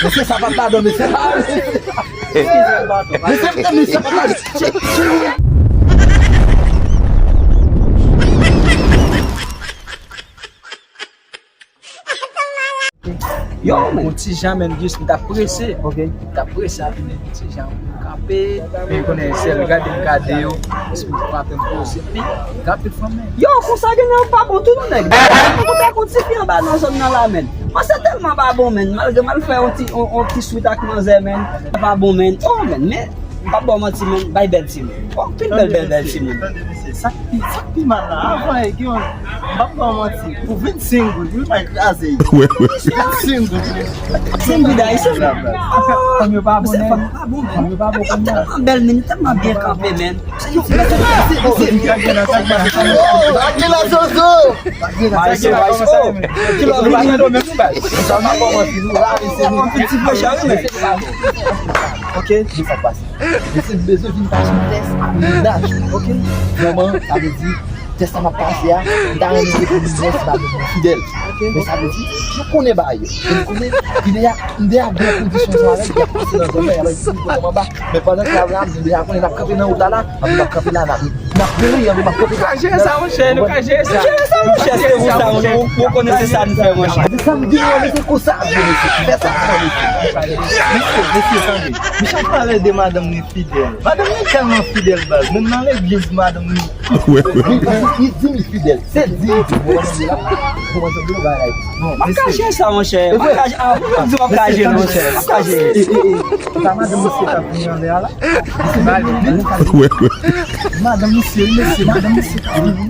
Você é sapatado, você é sapatado. Yo, men. Ti jan men gis mi ta presse. Ok. Ta presse a vini ti jan kape. Men konen sel gade yo. Si mi paten pose. Pi kape fwa men. Yo, konsa gen yon pa bon tout nou neg. Mwen ta konti se pi an ba nan son nan la men. Mas se telman ba bon men. Malge mal fè on ti sweet ak manze men. Pa bon men. Oh men, men. Pa bon man ti men. Bay bel ti men. Oh, pin bel ti men. Sakpi man la, avan e gyon, bapa manti, pou 20 single, yon pa ekraze yi. 20 single. Single da yi se fè. Kom yo pa bon men. Pa bon men. Kom yo pa bon men. Telman bel men, telman bien kampe men. Aki la zozo! Vai se men. Ki lo va men do men pou bay. Sa ma bon man fi nou la vi se nou. Petit peu chare men. Ok, di sa pase. Desi bezo vin pa son test ak moun daj. Ok? Noman, sa ve di, test an ap pase ya, dan yon ide pou business ba bezon fidel. Men sa ve di, nou konen ba yo. Nou konen, ide ya bon kondisyon sa rek, ya pase nan zon men, ya yon konen ba. Men padan ki avlan, ide ya konen ap kape nan utala, ap kape nan ap. Nap pere yon ap kape nan. Kaje sa moun chè, nou kaje sa. Mon chè, se ou sa ou konese sa nou fè mon chè. De sa mi di nou ane se kosa ap yon ese. Fè sa ap yon ese. Mi chan pale de madame ni fidel. Madame ni telman fidel baz. Men nan l'eglise madame ni. Mi di mi fidel. Se di mi fidel. Mwen kaje sa mon chè. Mwen kaje mon chè. Mwen kaje. Ta madame ni se ta pinyan de ala. Madame ni se, madame ni se ta pinyan.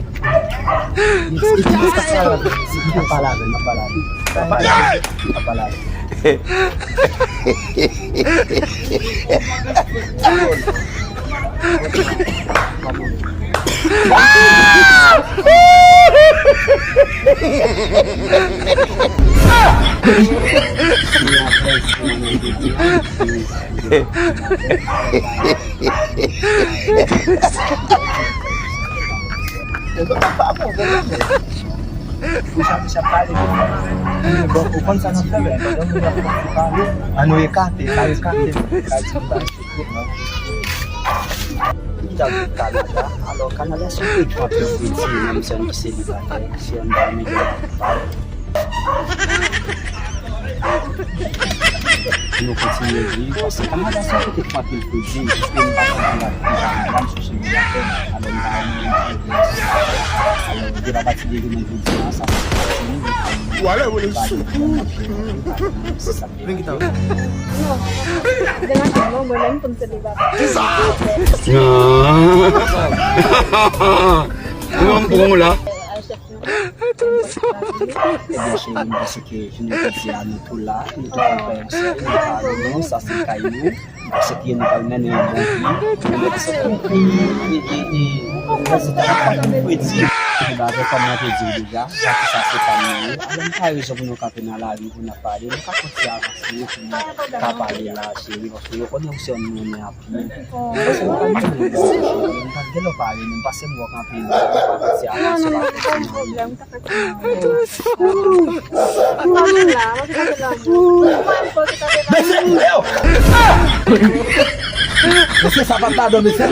Bisa pale ko kon sa nan febe ano e kate Alors, Canada, c'est un peu trop petit, même si on est célibataire, si on va me dire nous continuons de vivre, parce que Canada, c'est un peu trop petit, parce que nous allons chercher célibataire, alors nous allons bâtir des éléments de ça, Voilà, voilà, Vamos lá. Parce que je ne peux dire à nous tout là, nous devons faire ça, nous ça c'est caillou, parce que nous allons mener un bon vie, c'est compris, et c'est un peu dire. Comme on te dit déjà, ça c'est pas mieux. Alors, pas raison pour nous camper dans la vie, pour nous parler, nous pas continuer à avancer, pour nous parler là, chérie, parce que nous connaissons aussi nous on est à pied. Parce que nous pas nous pas parler, nous passer moi camper, nous pas continuer à avancer. Non, pas de problème, t'as fait Você é sapatado, você é